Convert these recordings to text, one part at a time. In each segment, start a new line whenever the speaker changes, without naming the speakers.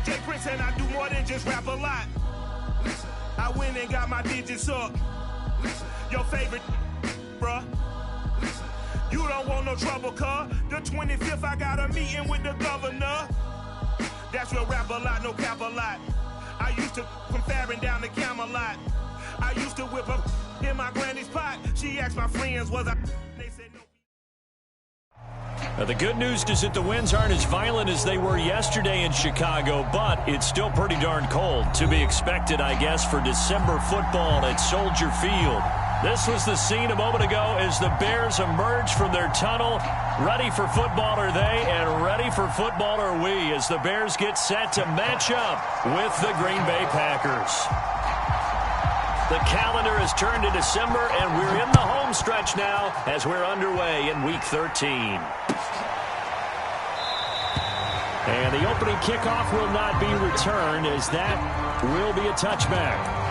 like Jay Prince and I do more than just rap a lot. I went and got my digits up. Your favorite, bruh. You don't want no trouble, cuz. The 25th, I got a meeting with the governor. That's real rap a lot, no cap a lot. I used to from Farron down to Camelot. I used to whip up in my granny's pot. She asked my friends, was I? They said no.
Now, the good news is that the winds aren't as violent as they were yesterday in Chicago, but it's still pretty darn cold. To be expected, I guess, for December football at Soldier Field. This was the scene a moment ago as the Bears emerged from their tunnel. Ready for football are they, and ready for football are we as the Bears get set to match up with the Green Bay Packers. The calendar has turned to December, and we're in the home stretch now as we're underway in Week 13. And the opening kickoff will not be returned as that will be a touchback.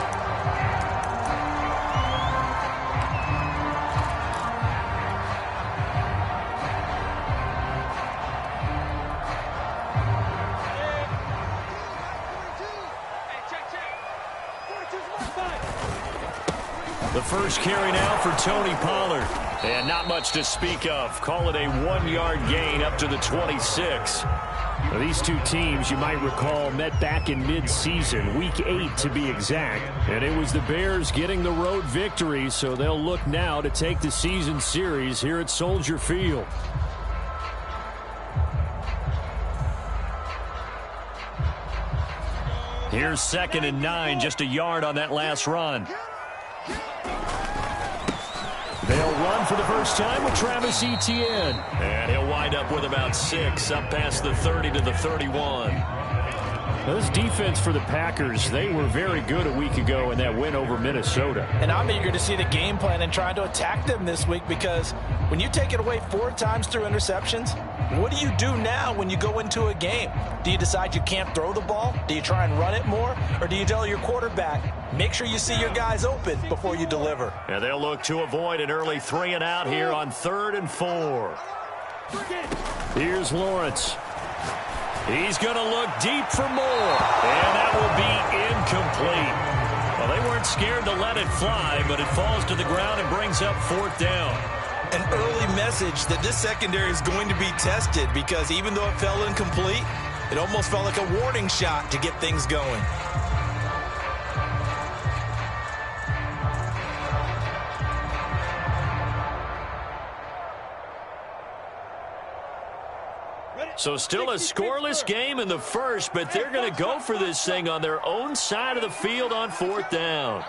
The first carry now for Tony Pollard. And not much to speak of. Call it a 1-yard gain up to the 26. Now, these two teams, you might recall, met back in mid-season, Week 8 to be exact. And it was the Bears getting the road victory, so they'll look now to take the season series here at Soldier Field. Here's 2nd and 9, just a yard on that last run. They'll run for the first time with Travis Etienne. And he'll wind up with about 6, up past the 30 to the 31. This defense for the Packers, they were very good a week ago in that win over Minnesota.
And I'm eager to see the game plan and trying to attack them this week, because when you take it away 4 times through interceptions, what do you do now when you go into a game? Do you decide you can't throw the ball? Do you try and run it more? Or do you tell your quarterback, make sure you see your guys open before you deliver?
And they'll look to avoid an early 3 and out here on 3rd and 4. Here's Lawrence. He's going to look deep for more. And that will be incomplete. Well, they weren't scared to let it fly, but it falls to the ground and brings up 4th down.
An early message that this secondary is going to be tested, because even though it fell incomplete, it almost felt like a warning shot to get things going.
So still a scoreless game in the first, but they're going to go for this thing on their own side of the field on 4th down.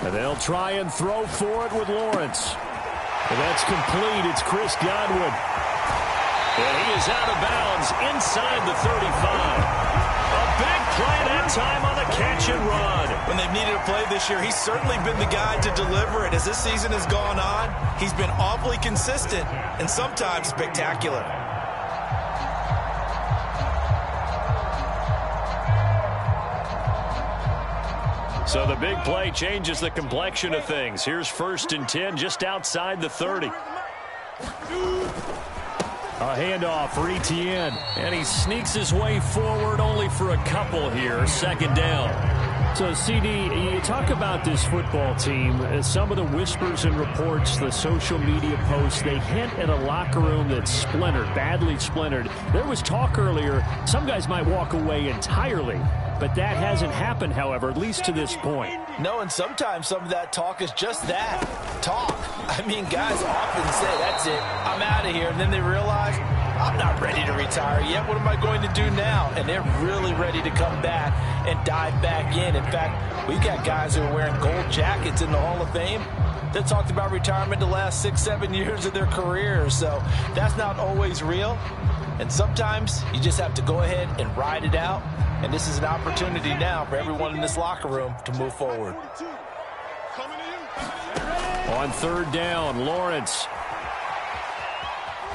And they'll try and throw for it with Lawrence. And that's complete. It's Chris Godwin. And he is out of bounds inside the 35. A big play that time on the catch and run.
When they've needed a play this year, he's certainly been the guy to deliver it. As this season has gone on, he's been awfully consistent and sometimes spectacular.
So the big play changes the complexion of things. Here's 1st and 10 just outside the 30. A handoff for Etienne. And he sneaks his way forward only for a couple here. 2nd down. So, CD, you talk about this football team. Some of the whispers and reports, the social media posts, they hint at a locker room that's splintered, badly splintered. There was talk earlier, some guys might walk away entirely. But that hasn't happened, however, at least to this point.
No, and sometimes some of that talk is just that, talk. I mean, guys often say, that's it, I'm out of here. And then they realize, I'm not ready to retire yet. What am I going to do now? And they're really ready to come back and dive back in. In fact, we've got guys who are wearing gold jackets in the Hall of Fame that talked about retirement the last 6-7 years of their careers. So that's not always real. And sometimes you just have to go ahead and ride it out. And this is an opportunity now for everyone in this locker room to move forward.
On 3rd down, Lawrence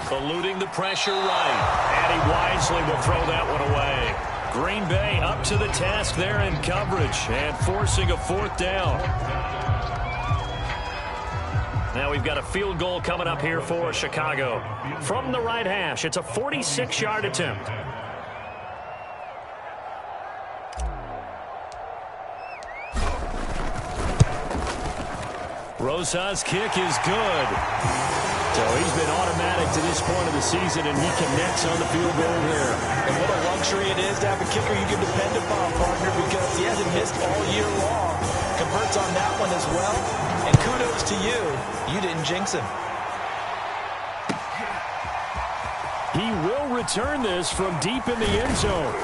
eluding the pressure right. And he wisely will throw that one away. Green Bay up to the task there in coverage and forcing a 4th down. Now we've got a field goal coming up here for Chicago. From the right hash, it's a 46-yard attempt. Rosas' kick is good. So he's been automatic to this point of the season, and he connects on the field goal here.
And what a luxury it is to have a kicker you can depend upon, partner, because he hasn't missed all year long. Converts on that one as well. And kudos to you. You didn't jinx him.
He will return this from deep in the end zone.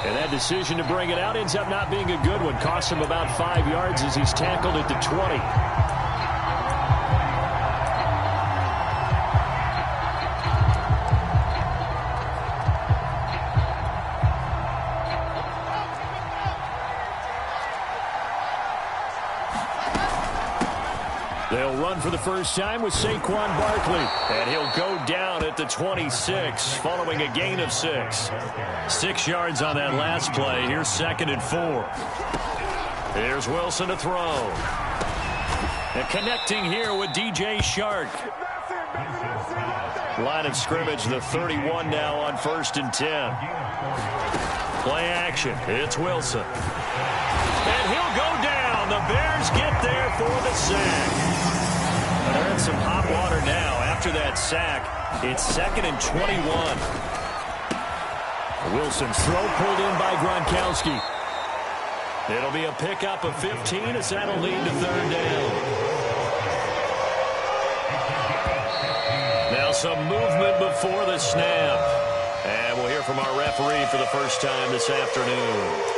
And that decision to bring it out ends up not being a good one. Costs him about 5 yards as he's tackled at the 20. They'll run for the first time with Saquon Barkley. And he'll go down at the 26 following a gain of 6. 6 yards on that last play. Here's 2nd and 4. Here's Wilson to throw. And connecting here with DJ Chark. Line of scrimmage, the 31 now on 1st and 10. Play action. It's Wilson. And he'll go down. The Bears get there for the sack. They're in some hot water now after that sack. It's 2nd and 21. Wilson's throw pulled in by Gronkowski. It'll be a pickup of 15 as that'll lead to 3rd down. Now some movement before the snap. And we'll hear from our referee for the first time this afternoon.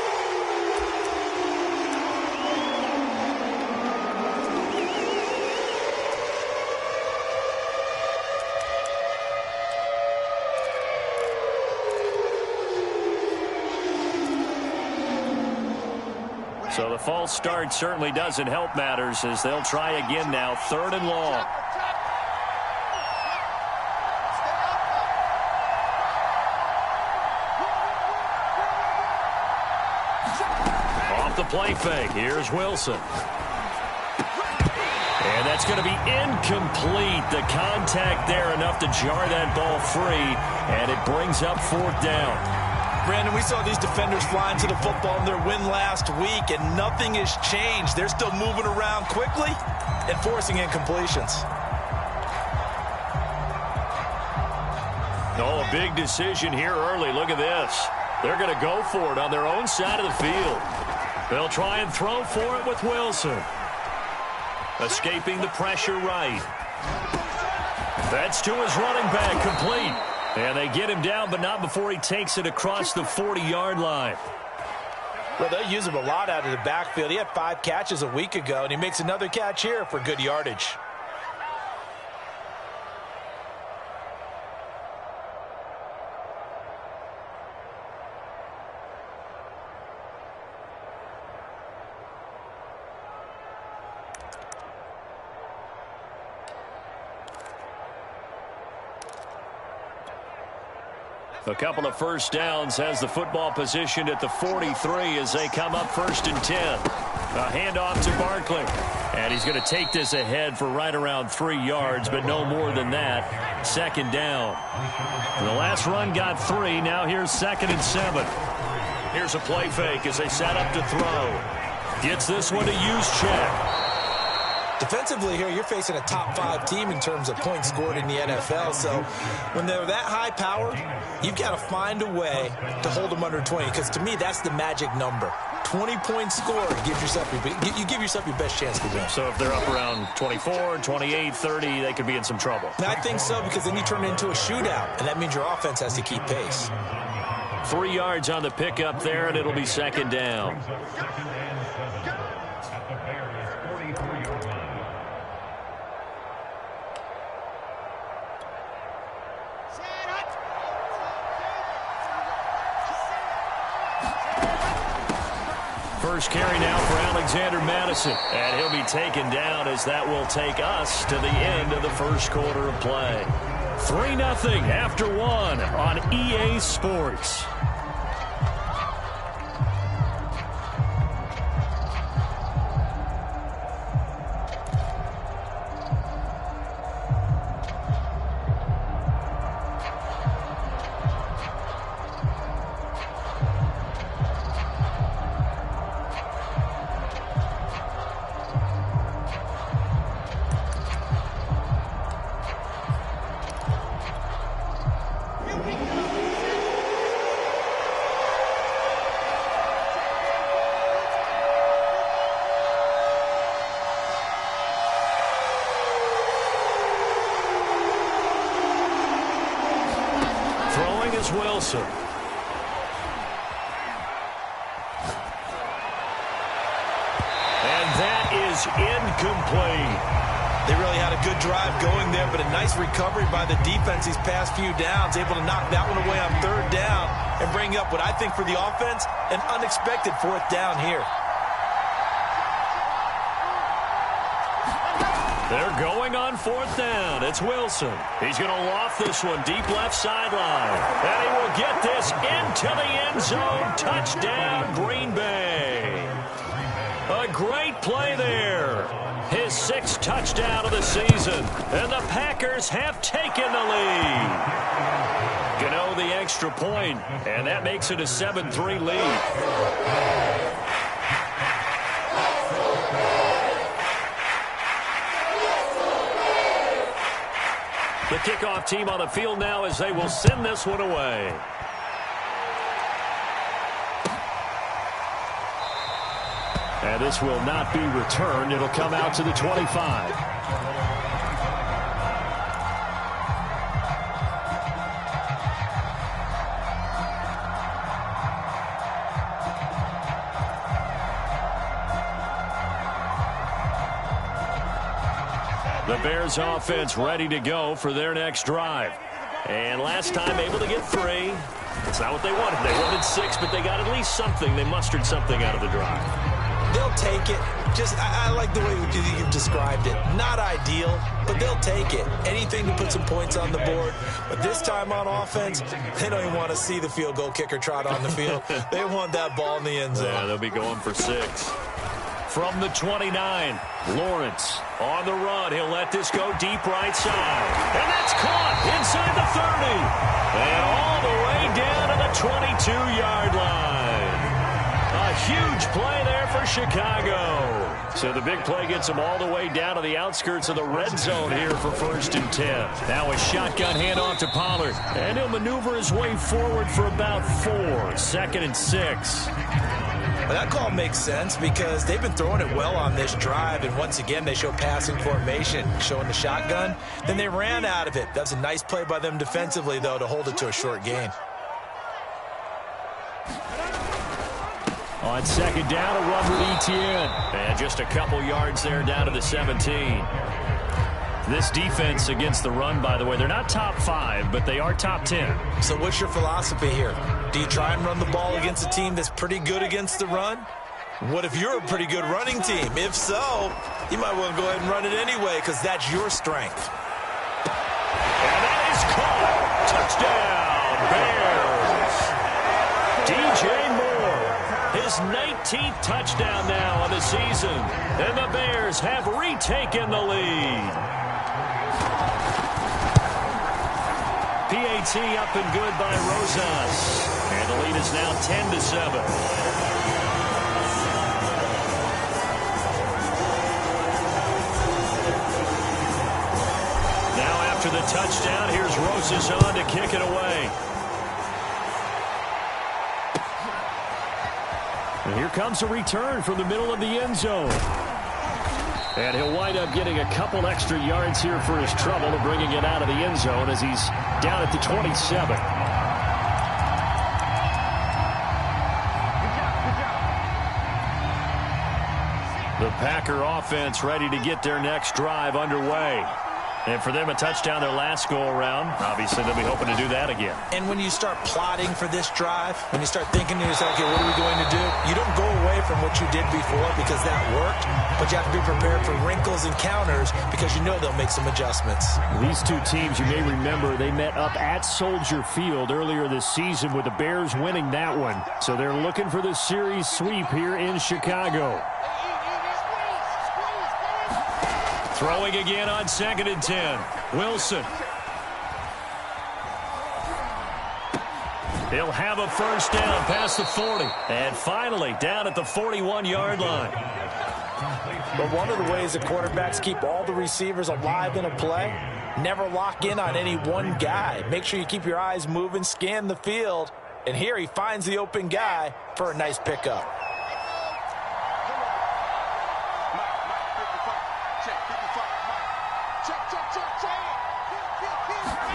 So the false start certainly doesn't help matters as they'll try again now. 3rd and long. Off the play fake. Here's Wilson. And that's going to be incomplete. The contact there enough to jar that ball free. And it brings up 4th down.
Brandon, we saw these defenders flying to the football in their win last week, and nothing has changed. They're still moving around quickly and forcing incompletions.
Oh, a big decision here early. Look at this. They're going to go for it on their own side of the field. They'll try and throw for it with Wilson. Escaping the pressure right. That's to his running back, complete. And they get him down, but not before he takes it across the 40-yard line.
Well, they use him a lot out of the backfield. He had 5 catches a week ago, and he makes another catch here for good yardage.
A couple of first downs has the football positioned at the 43 as they come up 1st and 10. A handoff to Barkley. And he's going to take this ahead for right around 3 yards, but no more than that. 2nd down. The last run got 3. Now here's 2nd and 7. Here's a play fake as they set up to throw. Gets this one to Juszczyk.
Defensively here, you're facing a top 5 team in terms of points scored in the NFL. So when they're that high powered, you've got to find a way to hold them under 20. Because to me, that's the magic number. 20 points scored, you give yourself your best chance to win.
So if they're up around 24, 28, 30, they could be in some trouble.
And I think so, because then you turn it into a shootout, and that means your offense has to keep pace.
3 yards on the pickup there, and it'll be 2nd down. First carry now for Alexander Mattison. And he'll be taken down as that will take us to the end of the first quarter of play. 3-0 after 1 on EA Sports. Wilson. And that is incomplete.
They really had a good drive going there, but a nice recovery by the defense these past few downs, able to knock that one away on third down and bring up what I think for the offense, an unexpected fourth down here.
They're going on fourth down. It's Wilson. He's going to loft this one deep left sideline. And he will get this into the end zone. Touchdown, Green Bay. A great play there. His sixth touchdown of the season. And the Packers have taken the lead. Gano the extra point, and that makes it a 7-3 lead. The kickoff team on the field now as they will send this one away. And this will not be returned. It'll come out to the 25. The Bears offense ready to go for their next drive. And last time able to get 3. It's not what they wanted. They wanted 6, but they got at least something. They mustered something out of the drive.
They'll take it. I like the way you've described it. Not ideal, but they'll take it. Anything to put some points on the board. But this time on offense, they don't even want to see the field goal kicker trot on the field. They want that ball in the end zone.
Yeah, they'll be going for 6. From the 29, Lawrence on the run. He'll let this go deep right side. And that's caught inside the 30. And all the way down to the 22-yard line. A huge play there for Chicago. So the big play gets them all the way down to the outskirts of the red zone here for 1st and 10. Now a shotgun handoff to Pollard. And he'll maneuver his way forward for about 4. 2nd and 6.
Well, that call makes sense because they've been throwing it well on this drive, and once again they show passing formation, showing the shotgun. Then they ran out of it. That's a nice play by them defensively, though, to hold it to a short gain.
On 2nd down, a run with Etienne. And just a couple yards there down to the 17. This defense against the run, by the way, they're not top 5, but they are top 10.
So what's your philosophy here? Do you try and run the ball against a team that's pretty good against the run? What if you're a pretty good running team? If so, you might want to go ahead and run it anyway because that's your strength.
And that is caught. Touchdown, Bears. DJ Moore, his 19th touchdown now on the season. And the Bears have retaken the lead. PAT up and good by Rosas. And the lead is now 10-7. Now after the touchdown, here's Rosas on to kick it away. And here comes a return from the middle of the end zone. And he'll wind up getting a couple extra yards here for his trouble and bringing it out of the end zone as he's down at the 27. The Packer offense ready to get their next drive underway. And for them, a touchdown their last go-around. Obviously, they'll be hoping to do that again.
And when you start plotting for this drive, when you start thinking to yourself, okay, what are we going to do? You don't go away from what you did before because that worked, but you have to be prepared for wrinkles and counters because you know they'll make some adjustments.
These two teams, you may remember, they met up at Soldier Field earlier this season with the Bears winning that one. So they're looking for the series sweep here in Chicago. Throwing again on 2nd and 10. Wilson. He'll have a first down past the 40. And finally down at the 41-yard line.
But one of the ways the quarterbacks keep all the receivers alive in a play, never lock in on any one guy. Make sure you keep your eyes moving, scan the field. And here he finds the open guy for a nice pickup.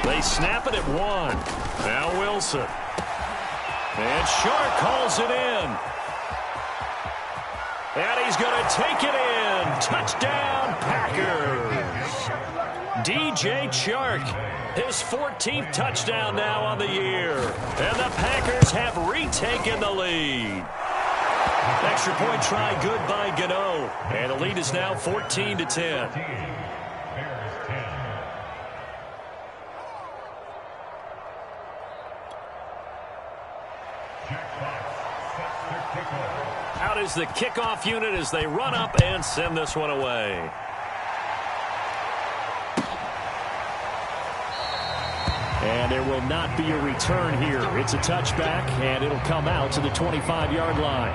They snap it at 1. Now Wilson. And Shark calls it in. And he's going to take it in. Touchdown, Packers. DJ Chark, his 14th touchdown now on the year. And the Packers have retaken the lead. Extra point try good by Gano. And the lead is now 14-10. Out is the kickoff unit as they run up and send this one away. And there will not be a return here. It's a touchback, and it'll come out to the 25-yard line.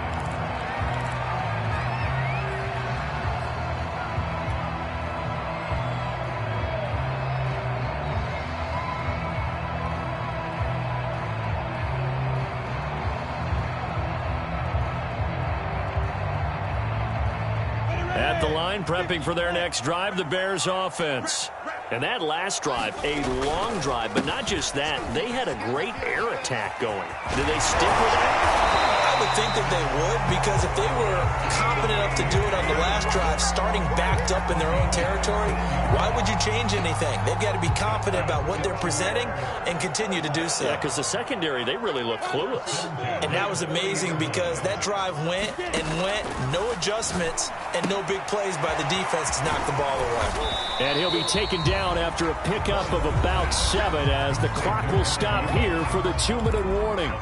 At the line, prepping for their next drive, the Bears offense. And that last drive, a long drive, but not just that. They had a great air attack going. Did they stick with that?
I would think that they would, because if they were confident enough to do it on the last drive, starting backed up in their own territory, why would you change anything? They've got to be confident about what they're presenting and continue to do so.
Yeah, because the secondary, they really look clueless.
And that was amazing because that drive went and went, no adjustments, and no big plays by the defense to knock the ball away.
And he'll be taken down after a pickup of about 7 as the clock will stop here for the 2-minute warning.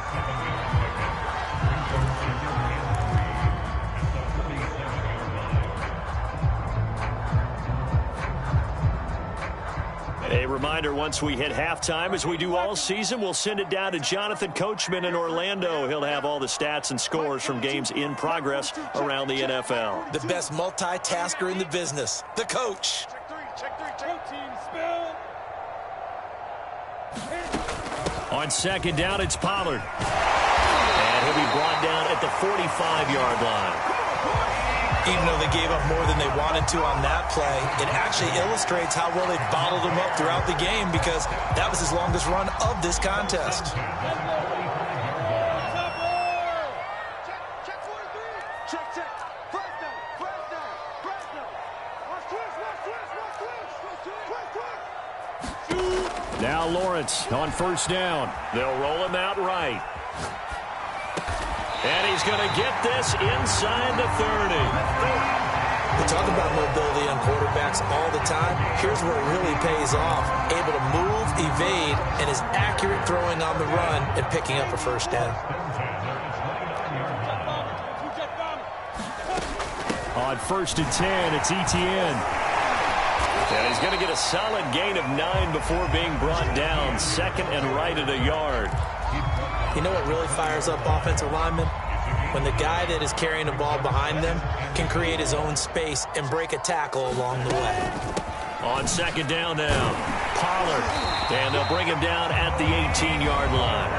A reminder, once we hit halftime, as we do all season, we'll send it down to Jonathan Coachman in Orlando. He'll have all the stats and scores from games in progress around the NFL.
The best multitasker in the business, the coach.
On second down, it's Pollard. And he'll be brought down at the 45-yard line.
Even though they gave up more than they wanted to on that play, it actually illustrates how well they bottled them up throughout the game, because that was his longest run of this contest.
Now Lawrence on first down. They'll roll him out right. And he's going to get this inside the 30.
We talk about mobility on quarterbacks all the time. Here's where it really pays off. Able to move, evade, and is accurate throwing on the run and picking up a first down.
On first and 10, it's Etienne. And he's going to get a solid gain of 9 before being brought down. Second and right at a yard.
You know what really fires up offensive linemen? When the guy that is carrying the ball behind them can create his own space and break a tackle along the way.
On second down now, Pollard. And they'll bring him down at the 18-yard line.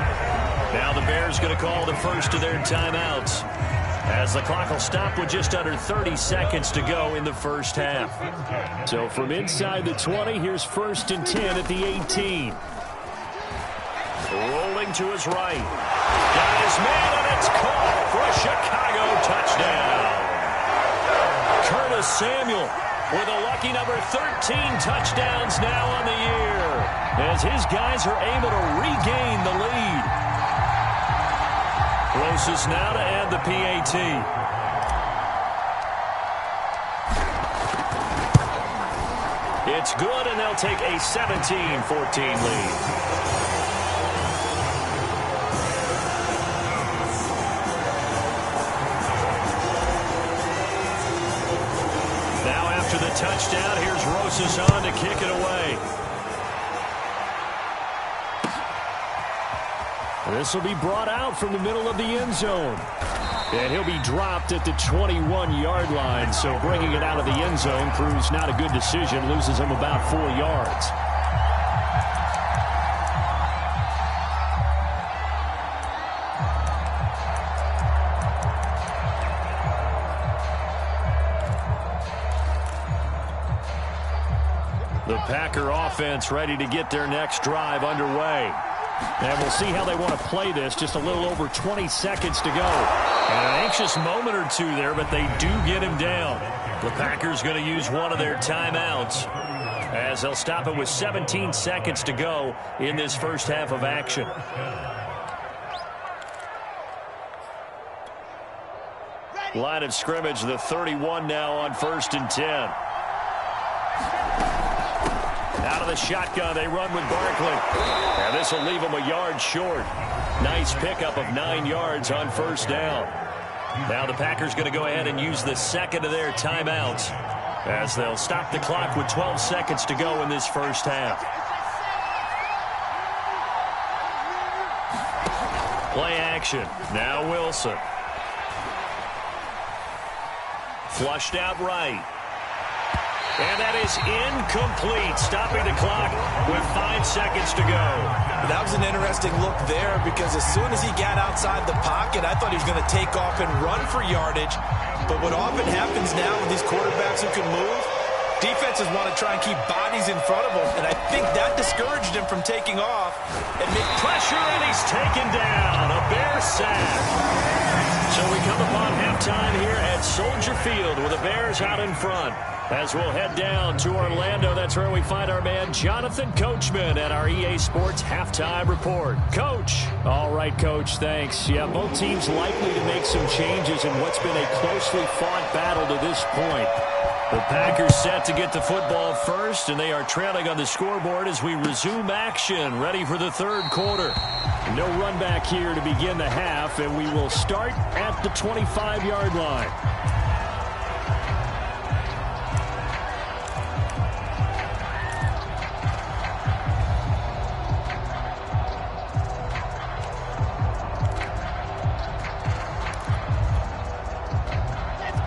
Now the Bears going to call the first of their timeouts, as the clock will stop with just under 30 seconds to go in the first half. So from inside the 20, here's first and 10 at the 18. Rolling to his right. Got his man, and it's caught for a Chicago touchdown. Curtis Samuel with a lucky number 13 touchdowns now on the year, as his guys are able to regain the lead. Closest now to add the PAT. It's good, and they'll take a 17-14 lead. Touchdown. Here's Rosas on to kick it away. This will be brought out from the middle of the end zone. And he'll be dropped at the 21-yard line. So bringing it out of the end zone proves not a good decision. Loses him about 4 yards. The Packer offense ready to get their next drive underway. And we'll see how they want to play this. Just a little over 20 seconds to go. And an anxious moment or two there, but they do get him down. The Packers going to use one of their timeouts as they'll stop it with 17 seconds to go in this first half of action. Line of scrimmage, the 31 now on 1st and 10. Out of the shotgun, they run with Barkley. And this will leave them a yard short. Nice pickup of 9 yards on 1st down. Now the Packers going to go ahead and use the second of their timeouts as they'll stop the clock with 12 seconds to go in this first half. Play action. Now Wilson. Flushed out right. And that is incomplete, stopping the clock with 5 seconds to go.
That was an interesting look there because as soon as he got outside the pocket, I thought he was going to take off and run for yardage. But what often happens now with these quarterbacks who can move, defenses want to try and keep bodies in front of them, and I think that discouraged him from taking off.
And pressure, and he's taken down. A Bear sack. So we come upon halftime here at Soldier Field with the Bears out in front. As we'll head down to Orlando, that's where we find our man Jonathan Coachman at our EA Sports Halftime Report. Coach. All right, Coach, thanks. Yeah, both teams likely to make some changes in what's been a closely fought battle to this point. The Packers set to get the football first, and they are trailing on the scoreboard as we resume action, ready for the third quarter. No run back here to begin the half, and we will start at the 25-yard line.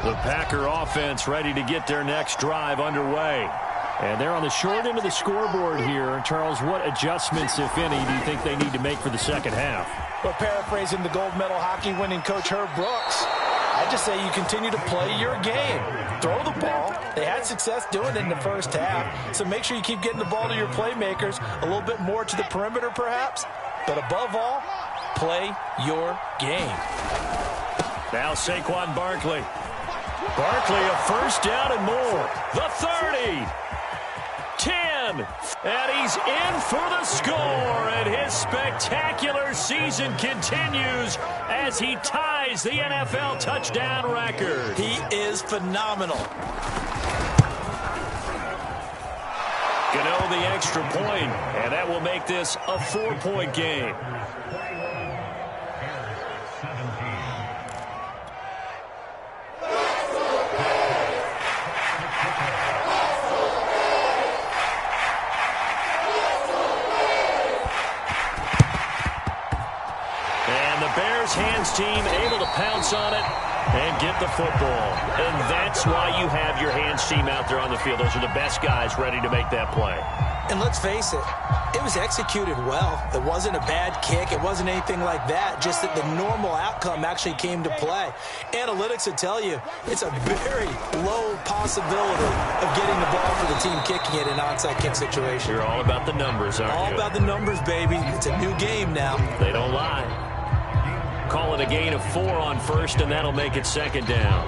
The Packer offense ready to get their next drive underway. And they're on the short end of the scoreboard here. Charles, what adjustments, if any, do you think they need to make for the second half?
Well, paraphrasing the gold medal hockey winning coach Herb Brooks, I just say you continue to play your game. Throw the ball. They had success doing it in the first half, so make sure you keep getting the ball to your playmakers, a little bit more to the perimeter perhaps, but above all, play your game.
Now Saquon Barkley. Barkley a first down and more. The 30. 10. And he's in for the score. And his spectacular season continues as he ties the NFL touchdown record.
He is phenomenal.
Gano the extra point, and that will make this a 4-point game. Hands team able to pounce on it and get the football. And that's why you have your hands team out there on the field. Those are the best guys ready to make that play.
And let's face it, it was executed well. It wasn't a bad kick. It wasn't anything like that. Just that the normal outcome actually came to play. Analytics will tell you it's a very low possibility of getting the ball for the team kicking it in an onside kick situation.
You're all about the numbers, aren't you?
All about the numbers, baby. It's a new game now.
They don't lie. Call it a gain of 4 on first, and that'll make it second down.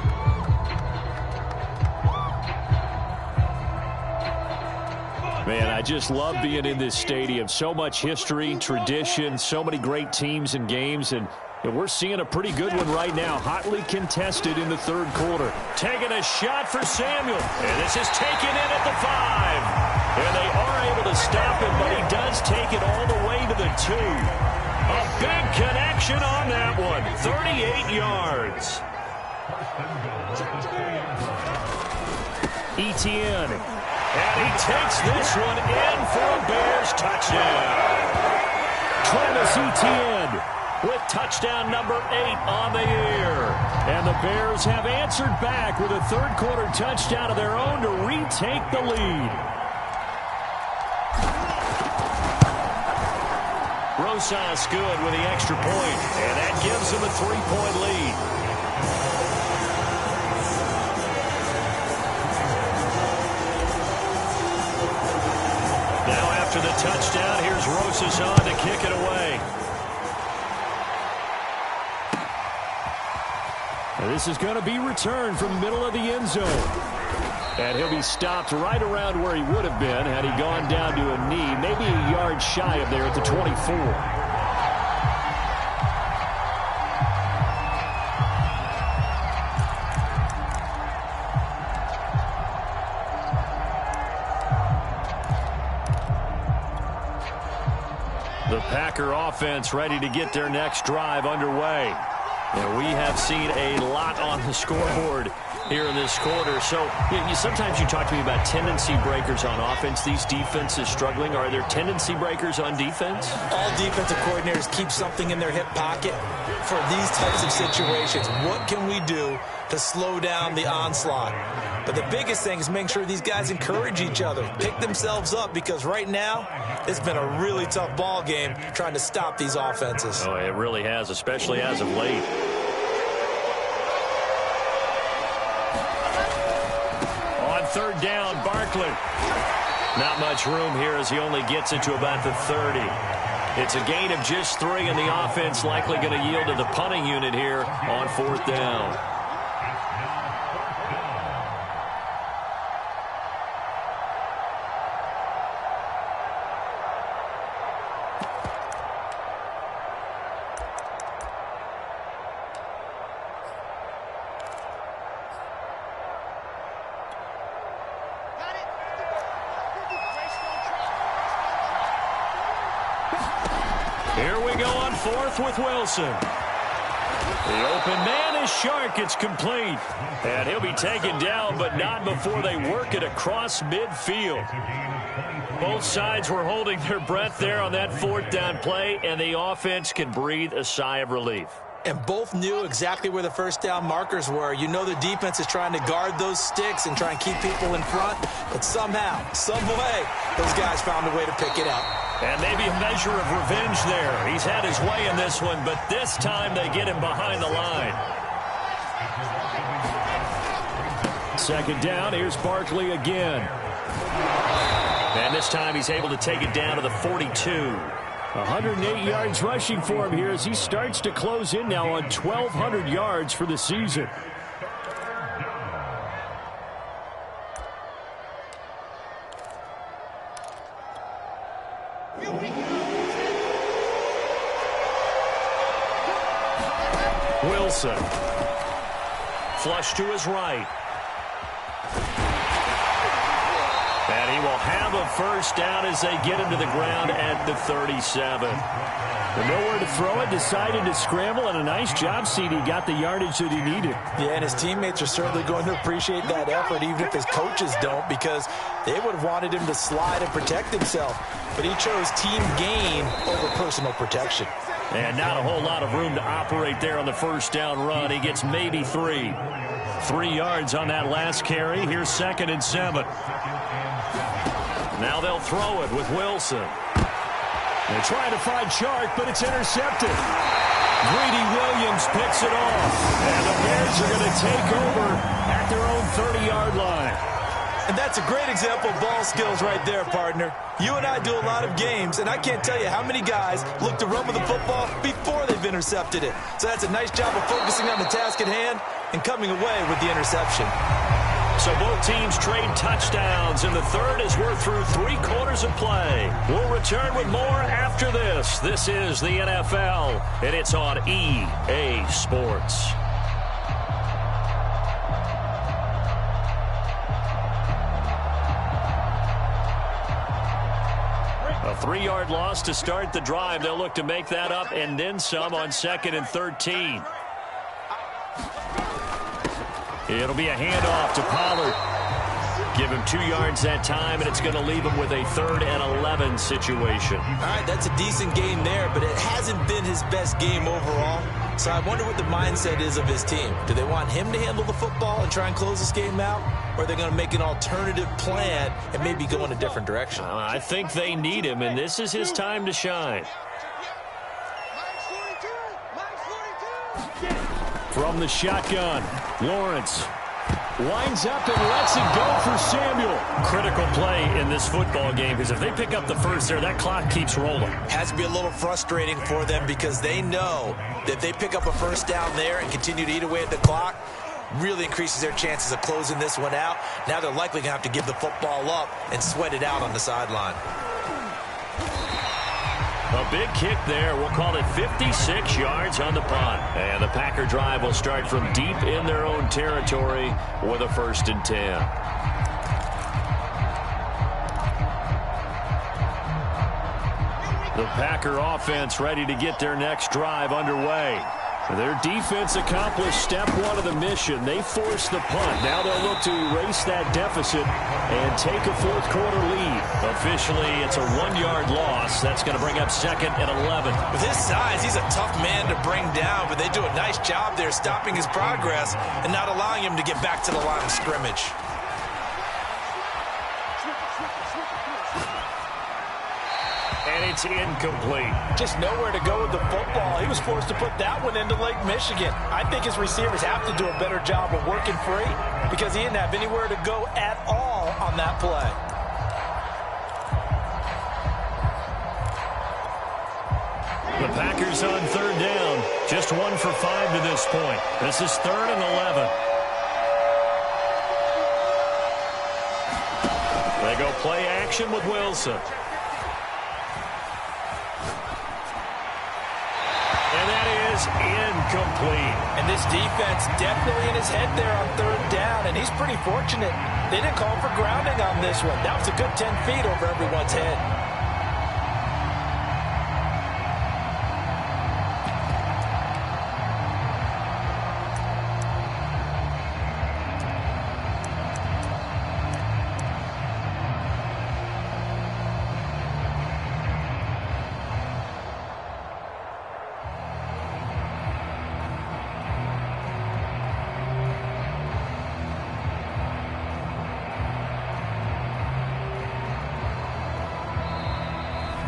Man, I just love being in this stadium. So much history, tradition, so many great teams and games, and we're seeing a pretty good one right now. Hotly contested in the third quarter. Taking a shot for Samuel, and this is taken in at the 5. And they are able to stop him, but he does take it all the way to the 2. A big connection on that one. 38 yards. Etienne. And he takes this one in for a Bears touchdown. Travis Etienne with touchdown number 8 on the year. And the Bears have answered back with a third quarter touchdown of their own to retake the lead. Rosas good with the extra point, and that gives them a 3-point lead. Now after the touchdown. Here's Rosas on to kick it away. And this is going to be returned from the middle of the end zone. And he'll be stopped right around where he would have been had he gone down to a knee, maybe a yard shy of there at the 24. The Packer offense ready to get their next drive underway. And we have seen a lot on the scoreboard here in this quarter. So sometimes you talk to me about tendency breakers on offense. These defenses struggling. Are there tendency breakers on defense?
All defensive coordinators keep something in their hip pocket for these types of situations. What can we do to slow down the onslaught? But the biggest thing is making sure these guys encourage each other, pick themselves up, because right now it's been a really tough ball game trying to stop these offenses.
Oh, it really has, especially as of late. On third down, Barkley. Not much room here as he only gets it to about the 30. It's a gain of just 3, and the offense likely going to yield to the punting unit here on fourth down. Here we go on fourth with Wilson. The open man is Shark. It's complete. And he'll be taken down, but not before they work it across midfield. Both sides were holding their breath there on that fourth down play, and the offense can breathe a sigh of relief.
And both knew exactly where the first down markers were. You know the defense is trying to guard those sticks and try and keep people in front. But somehow, some way, those guys found a way to pick it up.
And maybe a measure of revenge there. He's had his way in this one, but this time they get him behind the line. Second down, here's Barkley again. And this time he's able to take it down to the 42. 108 yards rushing for him here as he starts to close in now on 1,200 yards for the season. Wilson. Flush to his right. And he will have a first down as they get him to the ground at the 37. With nowhere to throw it, decided to scramble, and a nice job, CD. Got the yardage that he needed.
Yeah, and his teammates are certainly going to appreciate that effort, even if his coaches don't, because they would have wanted him to slide and protect himself. But he chose team gain over personal protection.
And not a whole lot of room to operate there on the first down run. He gets maybe 3. 3 yards on that last carry. Here's 2nd and 7. Now they'll throw it with Wilson. They're trying to find Shark, but it's intercepted. Greedy Williams picks it off. And the Bears are going to take over at their own 30-yard line.
And that's a great example of ball skills right there, partner. You and I do a lot of games, and I can't tell you how many guys look to run with the football before they've intercepted it. So that's a nice job of focusing on the task at hand and coming away with the interception.
So both teams trade touchdowns in the third as we're through 3 quarters of play. We'll return with more after this. This is the NFL, and it's on EA Sports. A 3-yard loss to start the drive. They'll look to make that up and then some on 2nd and 13. It'll be a handoff to Pollard. Give him 2 yards that time, and it's going to leave him with a 3rd and 11 situation.
All right, that's a decent game there, but it hasn't been his best game overall. So I wonder what the mindset is of his team. Do they want him to handle the football and try and close this game out? Or are they going to make an alternative plan and maybe go in a different direction?
I think they need him, and this is his time to shine. From the shotgun, Lawrence. Winds up and lets it go for Samuel. Critical play in this football game because if they pick up the first there, that clock keeps rolling.
Has to be a little frustrating for them because they know that if they pick up a first down there and continue to eat away at the clock, really increases their chances of closing this one out. Now they're likely going to have to give the football up and sweat it out on the sideline.
A big kick there. We'll call it 56 yards on the punt. And the Packer drive will start from deep in their own territory with a 1st and 10. The Packer offense ready to get their next drive underway. Their defense accomplished step 1 of the mission. They forced the punt. Now they'll look to erase that deficit and take a 4th quarter lead. Officially, it's a 1-yard loss. That's going to bring up 2nd and 11.
With his size, he's a tough man to bring down, but they do a nice job there stopping his progress and not allowing him to get back to the line of scrimmage.
And it's incomplete.
Just nowhere to go with the football. He was forced to put that one into Lake Michigan. I think his receivers have to do a better job of working free because he didn't have anywhere to go at all on that play.
The Packers on 3rd down. Just 1 for 5 to this point. This is 3rd and 11. They go play action with Wilson. Incomplete.
And this defense definitely in his head there on 3rd down, and he's pretty fortunate. They didn't call for grounding on this one. That was a good 10 feet over everyone's head.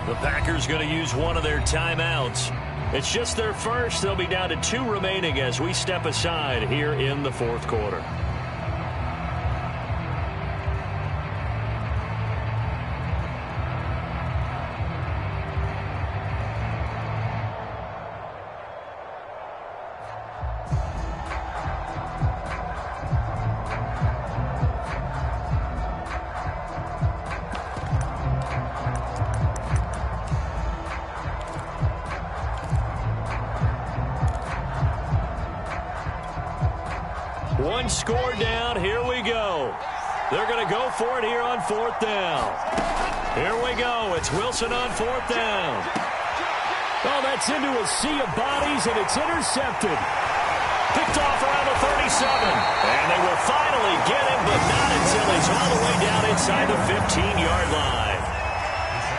The Packers going to use one of their timeouts. It's just their first. They'll be down to 2 remaining as we step aside here in the 4th quarter. One score down. Here we go. They're going to go for it here on 4th down. Here we go. It's Wilson on 4th down. Oh, that's into a sea of bodies, and it's intercepted. Picked off around the 37. And they will finally get him, but not until he's all the way down inside the 15-yard line.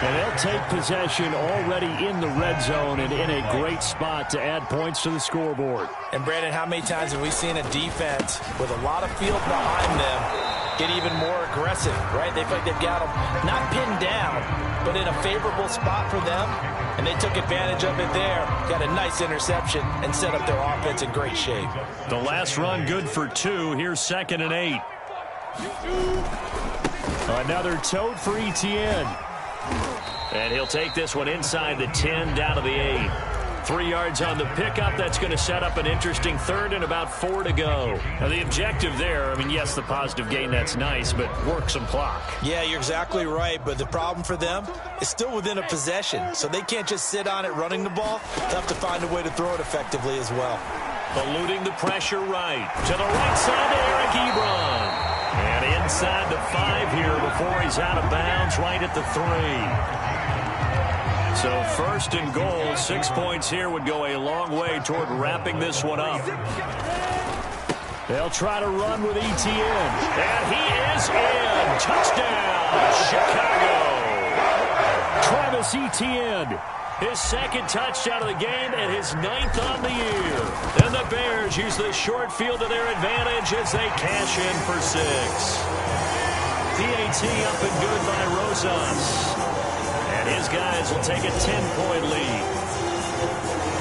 And they'll take possession already in the red zone and in a great spot to add points to the scoreboard.
And, Brandon, how many times have we seen a defense with a lot of field behind them get even more aggressive, right? They feel like they've got them not pinned down, but in a favorable spot for them, and they took advantage of it there, got a nice interception, and set up their offense in great shape.
The last run good for 2. Here's 2nd and 8. Another tote for Etienne. And he'll take this one inside the 10 down to the 8. 3 yards on the pickup. That's going to set up an interesting 3rd and about 4 to go. Now, the objective there, I mean, yes, the positive gain, that's nice, but work some clock.
Yeah, you're exactly right, but the problem for them is still within a possession, so they can't just sit on it running the ball. They have to find a way to throw it effectively as well.
Eluding the pressure right. To the right side to Eric Ebron. And inside the 5 here before he's out of bounds right at the 3. So 1st and goal, 6 points here would go a long way toward wrapping this one up. They'll try to run with Etienne. And he is in. Touchdown, Chicago. Travis Etienne. His 2nd touchdown of the game and his 9th on the year. And the Bears use this short field to their advantage as they cash in for 6. PAT up and good by Rosas. And his guys will take a 10-point lead.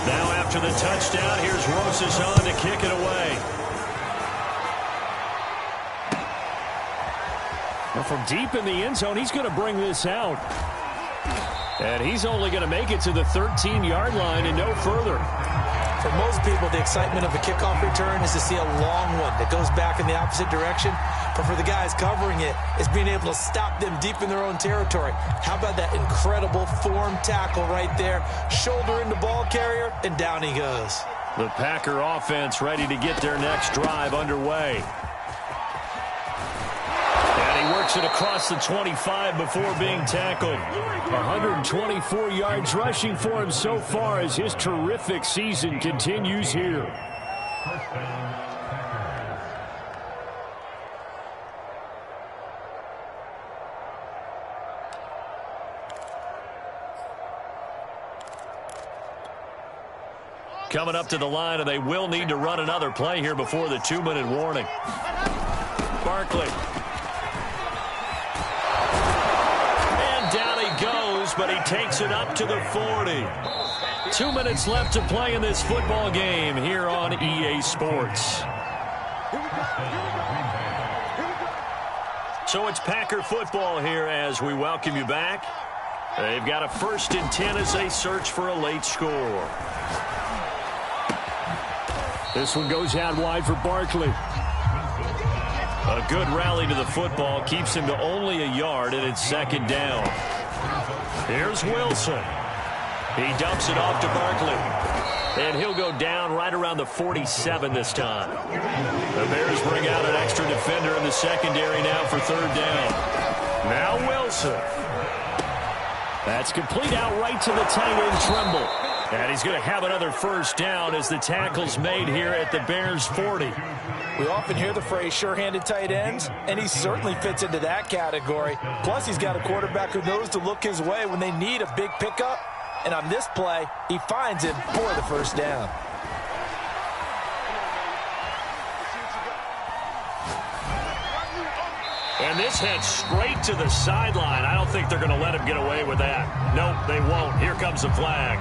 Now after the touchdown, here's Rosas on to kick it away. Well, from deep in the end zone, he's going to bring this out. And he's only going to make it to the 13-yard line and no further.
For most people, the excitement of a kickoff return is to see a long one that goes back in the opposite direction. But for the guys covering it, it's being able to stop them deep in their own territory. How about that incredible form tackle right there? Shoulder in the ball carrier, and down he goes.
The Packer offense ready to get their next drive underway. And he works it across the 25 before being tackled. 124 yards rushing for him so far as his terrific season continues here. Coming up to the line, and they will need to run another play here before the 2-minute warning. Barkley. And down he goes, but he takes it up to the 40. 2 minutes left to play in this football game here on EA Sports. So it's Packer football here as we welcome you back. They've got a 1st and 10 as they search for a late score. This one goes out wide for Barkley. A good rally to the football keeps him to only a yard, and it's 2nd down. Here's Wilson. He dumps it off to Barkley. And he'll go down right around the 47 this time. The Bears bring out an extra defender in the secondary now for 3rd down. Now Wilson. That's complete out right to the tight end, Tremble. And he's going to have another 1st down as the tackle's made here at the Bears 40.
We often hear the phrase sure-handed tight ends, and he certainly fits into that category. Plus, he's got a quarterback who knows to look his way when they need a big pickup. And on this play, he finds him for the 1st down.
And this heads straight to the sideline. I don't think they're going to let him get away with that. Nope, they won't. Here comes the flag.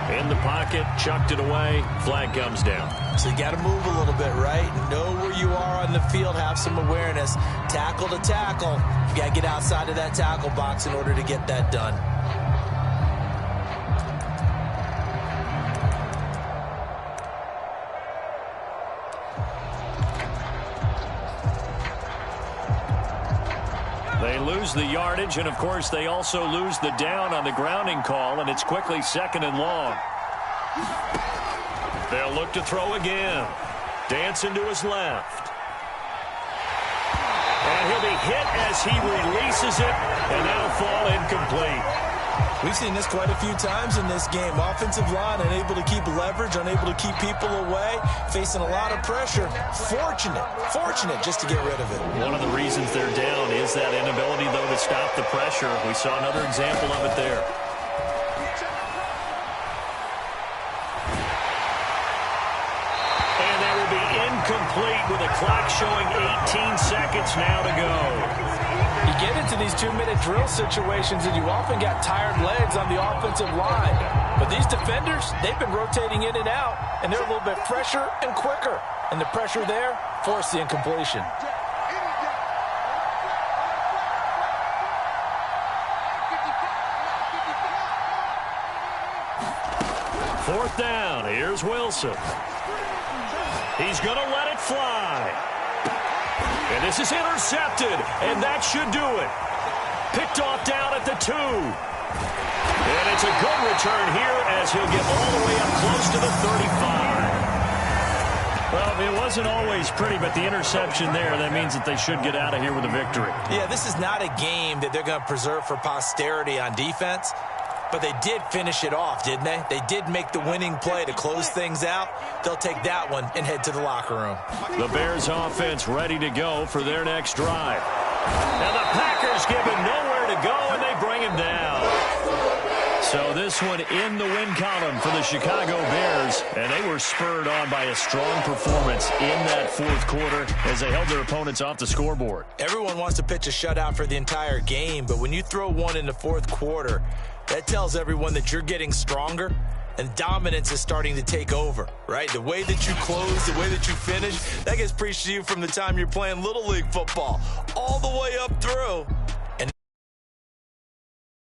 In the pocket, chucked it away. Flag comes down.
So you got to move a little bit, right? Know where you are on the field. Have some awareness. Tackle to tackle. You got to get outside of that tackle box in order to get that done.
They lose the yardage, and, of course, they also lose the down on the grounding call, and it's quickly 2nd and long. They'll look to throw again. Dancing to his left. And he'll be hit as he releases it, and that'll fall incomplete.
We've seen this quite a few times in this game. Offensive line unable to keep leverage, unable to keep people away, facing a lot of pressure. Fortunate just to get rid of it.
One of the reasons they're down is that inability, though, to stop the pressure. We saw another example of it there. And that will be incomplete with a clock showing 18 seconds now to go.
You get into these 2-minute drill situations and you often got tired legs on the offensive line. But these defenders, they've been rotating in and out, and they're a little bit fresher and quicker. And the pressure there forced the incompletion.
Fourth down. Here's Wilson. He's going to let it fly. And this is intercepted, and that should do it. Picked off down at the 2. And it's a good return here as he'll get all the way up close to the 35. Well, it wasn't always pretty, but the interception there, that means that they should get out of here with a victory.
Yeah, this is not a game that they're going to preserve for posterity on defense. But they did finish it off, didn't they? They did make the winning play to close things out. They'll take that one and head to the locker room.
The Bears offense ready to go for their next drive. And the Packers give him nowhere to go, and they bring him down. So this one in the win column for the Chicago Bears, and they were spurred on by a strong performance in that 4th quarter as they held their opponents off the scoreboard.
Everyone wants to pitch a shutout for the entire game, but when you throw one in the 4th quarter, that tells everyone that you're getting stronger and dominance is starting to take over, right? The way that you close, the way that you finish, that gets preached to you from the time you're playing Little League football all the way up through